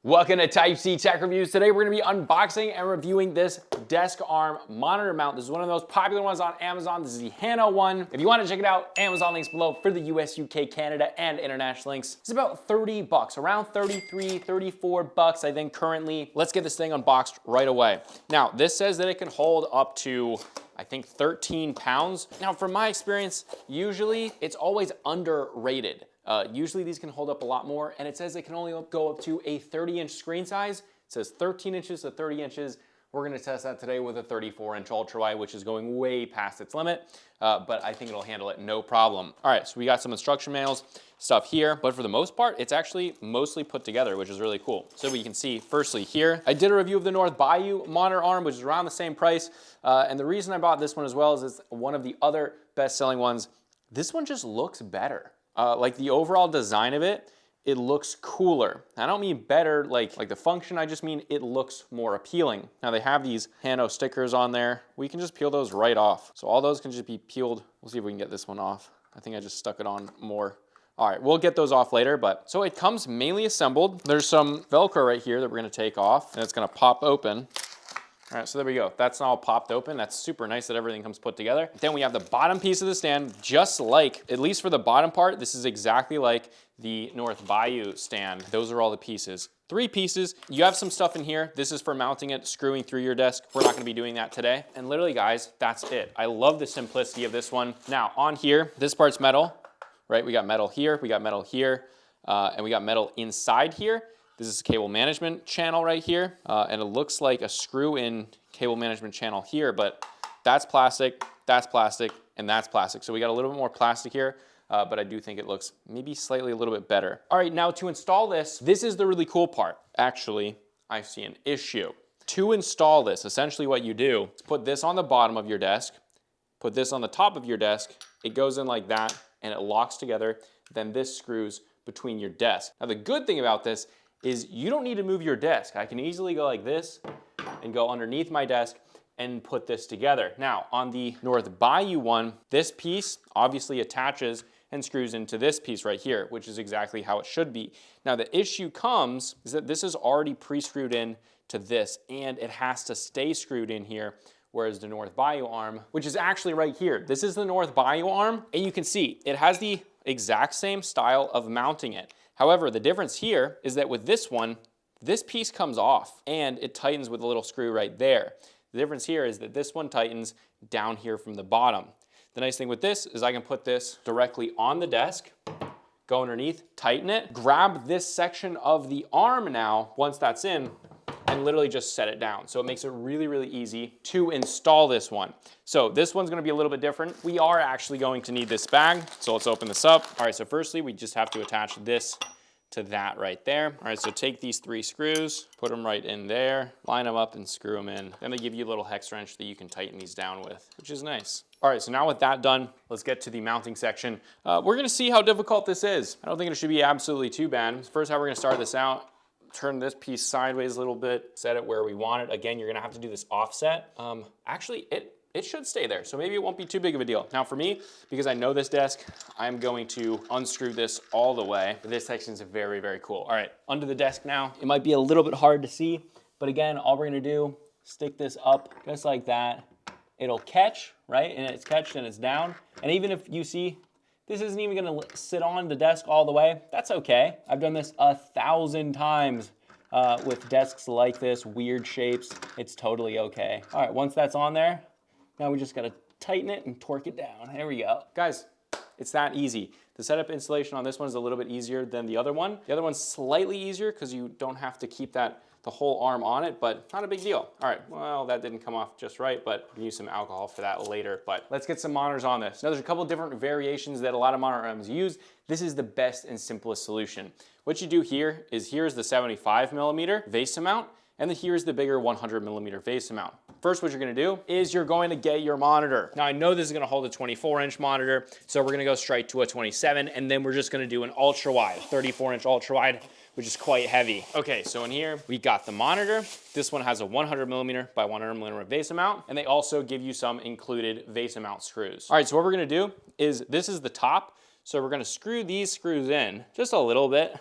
Welcome to Type C Tech Reviews. Today we're going to be unboxing and reviewing this desk arm monitor mount. This is one of the most popular ones on Amazon. This is the HUANUO one. If you want to check it out, Amazon links below for the US, UK, Canada, and international links. It's about 30 bucks, around 33, 34 bucks, I think currently. Let's get this thing unboxed right away. Now, this says that it can hold up to, I think, 13 pounds. Now, from my experience, usually it's always underrated. Usually these can hold up a lot more, and it says it can only go up to a 30-inch screen size. It says 13 inches to 30 inches. We're gonna test that today with a 34-inch ultrawide, which is going way past its limit, but I think it'll handle it no problem. All right, so we got some instruction manuals, stuff here, but for the most part, it's actually mostly put together, which is really cool. So we can see, firstly here, I did a review of the Bayou Monitor Arm, which is around the same price, and the reason I bought this one as well is it's one of the other best-selling ones. This one just looks better. Like the overall design of it, it looks cooler. I don't mean better like the function, I just mean it looks more appealing. Now they have these HUANUO stickers on there. We can just peel those right off. So all those can just be peeled. We'll see if we can get this one off. I think I just stuck it on more. All right, we'll get those off later, but so it comes mainly assembled. There's some Velcro right here that we're gonna take off and it's gonna pop open. All right, so there we go. That's all popped open. That's super nice that everything comes put together. Then we have the bottom piece of the stand, just like, at least for the bottom part, this is exactly like the Bayou stand. Those are all the pieces. 3 pieces. You have some stuff in here. This is for mounting it, screwing through your desk. We're not gonna be doing that today. And literally, guys, that's it. I love the simplicity of this one. Now, on here, this part's metal, right? We got metal here, we got metal here, and we got metal inside here. This is a cable management channel right here, and it looks like a screw-in cable management channel here, but that's plastic, and that's plastic. So we got a little bit more plastic here, but I do think it looks maybe slightly a little bit better. All right, now to install this is the really cool part. Actually, I see an issue. To install this, essentially what you do is put this on the bottom of your desk, put this on the top of your desk, it goes in like that, and it locks together, then this screws between your desk. Now the good thing about this is you don't need to move your desk. I can easily go like this and go underneath my desk and put this together. Now, on the Bayou one, this piece obviously attaches and screws into this piece right here, which is exactly how it should be. Now, the issue comes is that this is already pre-screwed in to this, and it has to stay screwed in here, whereas the Bayou arm, which is actually right here. This is the Bayou arm, and you can see it has the exact same style of mounting it. However, the difference here is that with this one, this piece comes off and it tightens with a little screw right there. The difference here is that this one tightens down here from the bottom. The nice thing with this is I can put this directly on the desk, go underneath, tighten it, grab this section of the arm now, once that's in, and literally just set it down. So it makes it really, really easy to install this one. So this one's gonna be a little bit different. We are actually going to need this bag. So let's open this up. All right, so firstly, we just have to attach this to that right there. All right, so take these 3 screws, put them right in there, line them up and screw them in. Then they give you a little hex wrench that you can tighten these down with, which is nice. All right, so now with that done, let's get to the mounting section. We're gonna see how difficult this is. I don't think it should be absolutely too bad. First, how we're gonna start this out, turn this piece sideways a little bit, set it where we want it. Again, you're gonna have to do this offset. Actually, it should stay there, so maybe it won't be too big of a deal. Now for me, because I know this desk, I'm going to unscrew this all the way. This section is very, very cool. All right, under the desk now. It might be a little bit hard to see, but again, all we're gonna do, stick this up just like that. It'll catch, right? And it's catched and it's down. And even if you see, this isn't even gonna sit on the desk all the way. That's okay. I've done this 1,000 times with desks like this, weird shapes. It's totally okay. All right, once that's on there, now we just gotta tighten it and torque it down. There we go. Guys, it's that easy. The setup installation on this one is a little bit easier than the other one. The other one's slightly easier because you don't have to keep the whole arm on it, but not a big deal. All right, well, that didn't come off just right, but we can use some alcohol for that later. But let's get some monitors on this. Now, there's a couple of different variations that a lot of monitor arms use. This is the best and simplest solution. What you do here is here's the 75mm VESA mount, and then here's the bigger 100mm VESA mount. First, what you're gonna do is you're going to get your monitor. Now, I know this is gonna hold a 24-inch monitor, so we're gonna go straight to a 27, and then we're just gonna do an ultra-wide, 34-inch ultra-wide, which is quite heavy. Okay, so in here, we got the monitor. This one has a 100mm by 100mm VESA mount, and they also give you some included VESA mount screws. All right, so what we're gonna do is, this is the top, so we're gonna screw these screws in just a little bit,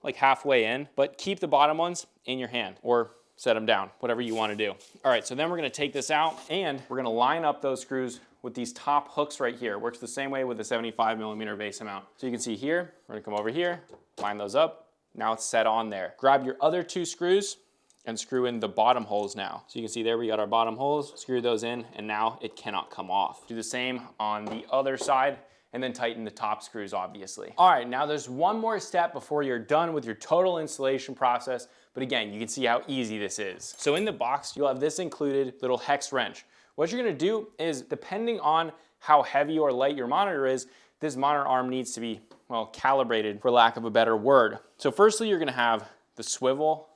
like halfway in, but keep the bottom ones in your hand or set them down, whatever you want to do. All right, so then we're gonna take this out and we're gonna line up those screws with these top hooks right here. Works the same way with the 75mm base mount. So you can see here, we're gonna come over here, line those up. Now it's set on there. Grab your other 2 screws and screw in the bottom holes now. So you can see there we got our bottom holes, screw those in, and now it cannot come off. Do the same on the other side, and then tighten the top screws, obviously. All right, now there's one more step before you're done with your total installation process, but again, you can see how easy this is. So in the box, you'll have this included little hex wrench. What you're gonna do is, depending on how heavy or light your monitor is, this monitor arm needs to be, well, calibrated, for lack of a better word. So firstly, you're gonna have the swivel,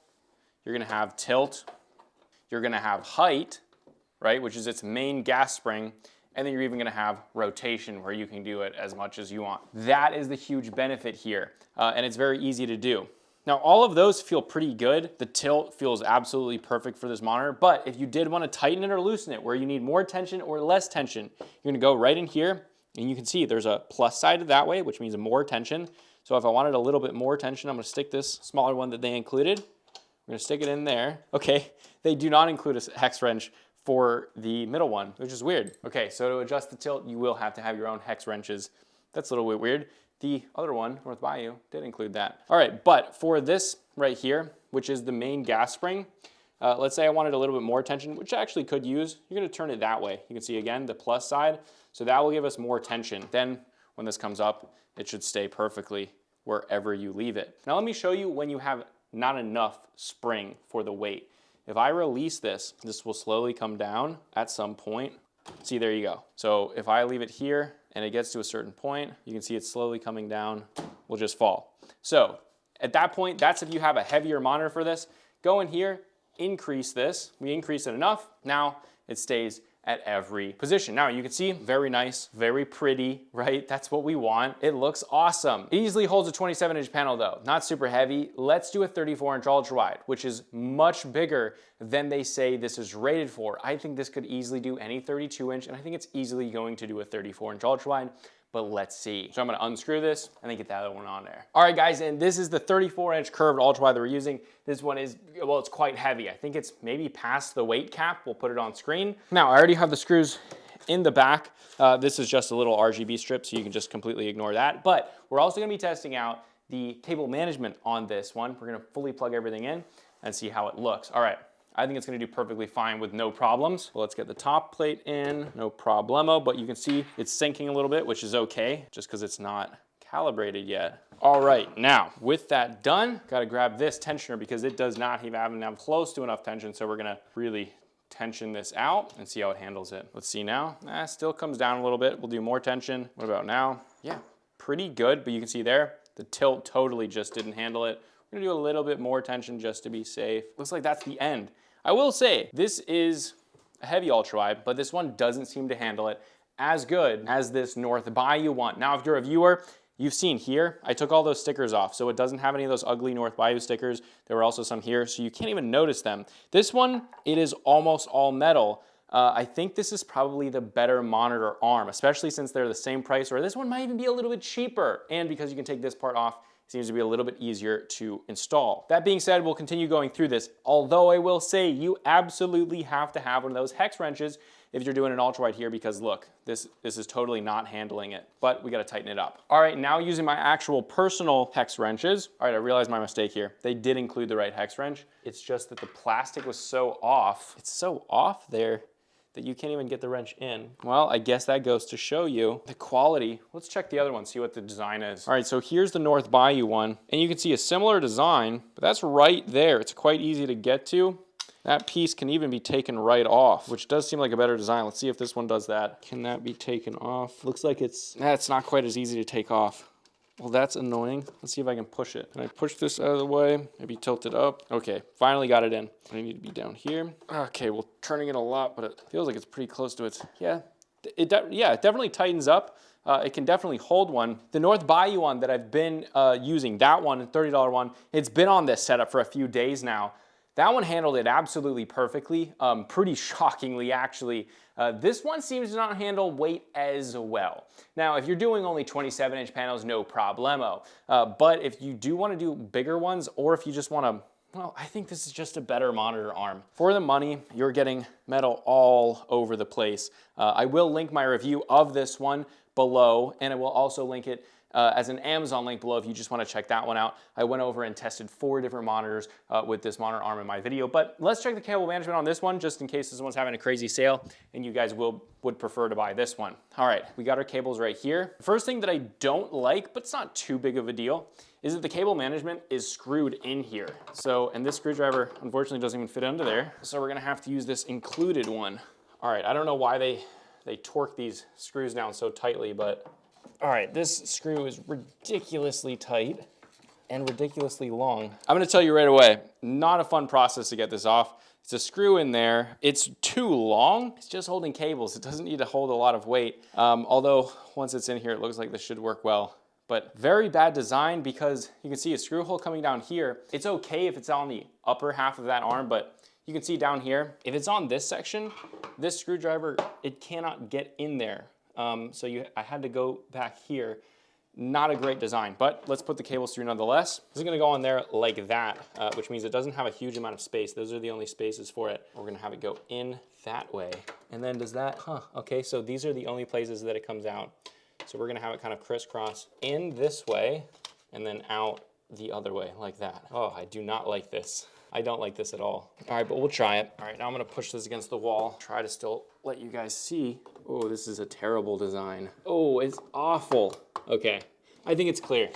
you're gonna have tilt, you're gonna have height, right, which is its main gas spring, and then you're even gonna have rotation where you can do it as much as you want. That is the huge benefit here, and it's very easy to do. Now, all of those feel pretty good. The tilt feels absolutely perfect for this monitor, but if you did wanna tighten it or loosen it, where you need more tension or less tension, you're gonna go right in here, and you can see there's a plus side that way, which means more tension. So if I wanted a little bit more tension, I'm gonna stick this smaller one that they included. I'm gonna stick it in there. Okay, they do not include a hex wrench for the middle one, which is weird. Okay, so to adjust the tilt, you will have to have your own hex wrenches. That's a little bit weird. The other one, North Bayou, did include that. All right, but for this right here, which is the main gas spring, let's say I wanted a little bit more tension, which I actually could use. You're gonna turn it that way. You can see again, the plus side. So that will give us more tension. Then when this comes up, it should stay perfectly wherever you leave it. Now let me show you when you have not enough spring for the weight. If I release this, this will slowly come down at some point. See, there you go. So if I leave it here and it gets to a certain point, you can see it's slowly coming down, will just fall. So at that point, that's if you have a heavier monitor for this. Go in here, increase this. We increase it enough. Now it stays at every position. Now you can see, very nice, very pretty, right? That's what we want. It looks awesome. It easily holds a 27-inch panel though, not super heavy. Let's do a 34-inch ultrawide, which is much bigger than they say this is rated for. I think this could easily do any 32-inch, and I think it's easily going to do a 34-inch ultrawide. But let's see. So I'm gonna unscrew this and then get the other one on there. All right, guys, and this is the 34-inch curved ultrawide that we're using. This one is, well, it's quite heavy. I think it's maybe past the weight cap. We'll put it on screen. Now, I already have the screws in the back. This is just a little RGB strip, so you can just completely ignore that. But we're also gonna be testing out the cable management on this one. We're gonna fully plug everything in and see how it looks. All right. I think it's gonna do perfectly fine with no problems. Well, let's get the top plate in, no problemo, but you can see it's sinking a little bit, which is okay, just because it's not calibrated yet. All right, now, with that done, gotta grab this tensioner because it does not have close to enough tension, so we're gonna really tension this out and see how it handles it. Let's see now. Still comes down a little bit. We'll do more tension. What about now? Yeah, pretty good, but you can see there, the tilt totally just didn't handle it. We're gonna do a little bit more tension just to be safe. Looks like that's the end. I will say, this is a heavy ultrawide, but this one doesn't seem to handle it as good as this North Bayou one. Now, if you're a viewer, you've seen here, I took all those stickers off, so it doesn't have any of those ugly North Bayou stickers. There were also some here, so you can't even notice them. This one, it is almost all metal. I think this is probably the better monitor arm, especially since they're the same price, or this one might even be a little bit cheaper. And because you can take this part off, seems to be a little bit easier to install. That being said, we'll continue going through this, although I will say you absolutely have to have one of those hex wrenches if you're doing an ultrawide here, because look, this is totally not handling it, but we gotta tighten it up. All right, now using my actual personal hex wrenches. All right, I realized my mistake here. They did include the right hex wrench. It's just that the plastic was so off. It's so off there that you can't even get the wrench in. Well, I guess that goes to show you the quality. Let's check the other one, see what the design is. All right, so here's the North Bayou one, and you can see a similar design, but that's right there. It's quite easy to get to. That piece can even be taken right off, which does seem like a better design. Let's see if this one does that. Can that be taken off? Looks like it's not quite as easy to take off. Well, that's annoying. Let's see if I can push it. Can I push this out of the way? Maybe tilt it up. Okay, finally got it in. I need to be down here. Okay, well, turning it a lot, but it feels like it's pretty close to its, yeah, it definitely tightens up. It can definitely hold one. The North Bayou one that I've been using, that one, the $30 one, it's been on this setup for a few days now. That one handled it absolutely perfectly, pretty shockingly actually. This one seems to not handle weight as well. Now, if you're doing only 27-inch panels, no problemo. But if you do want to do bigger ones, or if you just want to, well, I think this is just a better monitor arm. For the money, you're getting metal all over the place. I will link my review of this one below, and I will also link it as an Amazon link below if you just want to check that one out. I went over and tested 4 different monitors with this monitor arm in my video, but let's check the cable management on this one just in case this one's having a crazy sale and you guys would prefer to buy this one. All right, we got our cables right here. First thing that I don't like, but it's not too big of a deal, is that the cable management is screwed in here. So, and this screwdriver unfortunately doesn't even fit under there. So we're gonna have to use this included one. All right, I don't know why they torque these screws down so tightly, but all right, this screw is ridiculously tight and ridiculously long. I'm gonna tell you right away, not a fun process to get this off. It's a screw in there. It's too long. It's just holding cables. It doesn't need to hold a lot of weight. Although once it's in here, it looks like this should work well. But very bad design because you can see a screw hole coming down here. It's okay if it's on the upper half of that arm, but you can see down here, if it's on this section, this screwdriver, it cannot get in there. I had to go back here. Not a great design, but let's put the cables through nonetheless. This is gonna go on there like that, which means it doesn't have a huge amount of space. Those are the only spaces for it. We're gonna have it go in that way. And then does that, okay, so these are the only places that it comes out. So we're gonna have it kind of crisscross in this way and then out the other way like that. Oh, I do not like this. I don't like this at all. All right, but we'll try it. All right, now I'm gonna push this against the wall, try to still let you guys see. Oh, this is a terrible design. Oh, it's awful. Okay, I think it's clear.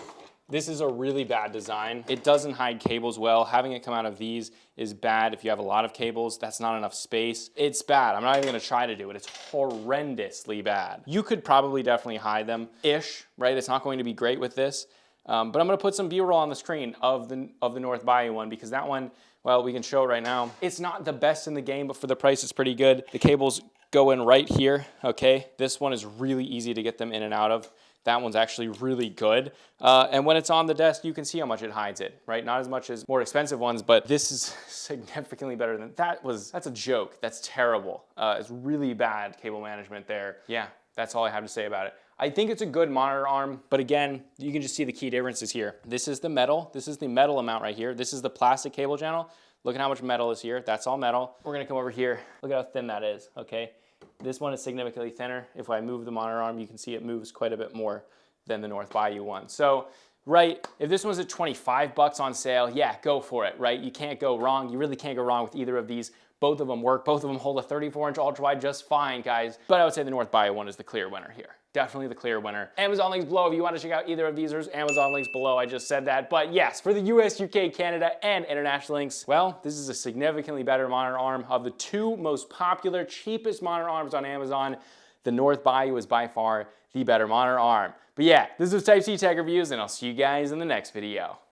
This is a really bad design. It doesn't hide cables well. Having it come out of these is bad if you have a lot of cables. That's not enough space. It's bad. I'm not even gonna try to do it. It's horrendously bad. You could probably definitely hide them-ish, right? It's not going to be great with this. But I'm gonna put some B-roll on the screen of the North Bayou one because that one, well, we can show it right now. It's not the best in the game, but for the price, it's pretty good. The cables go in right here, okay? This one is really easy to get them in and out of. That one's actually really good. And when it's on the desk, you can see how much it hides it, right? Not as much as more expensive ones, but this is significantly better than that. That's a joke. That's terrible. It's really bad cable management there. Yeah, that's all I have to say about it. I think it's a good monitor arm, but again, you can just see the key differences here. This is the metal. This is the metal amount right here. This is the plastic cable channel. Look at how much metal is here. That's all metal. We're gonna come over here. Look at how thin that is, okay? This one is significantly thinner. If I move the monitor arm, you can see it moves quite a bit more than the North Bayou one. So, right, if this one's at 25 bucks on sale, yeah, go for it, right? You can't go wrong. You really can't go wrong with either of these. Both of them work. Both of them hold a 34-inch ultrawide just fine, guys. But I would say the North Bayou one is the clear winner here. Definitely the clear winner. Amazon links below if you want to check out either of these. There's Amazon links below. I just said that. But yes, for the US, UK, Canada, and international links, well, this is a significantly better monitor arm. Of the 2 most popular, cheapest monitor arms on Amazon, the North Bayou is by far the better monitor arm. But yeah, this was Type C Tech Reviews, and I'll see you guys in the next video.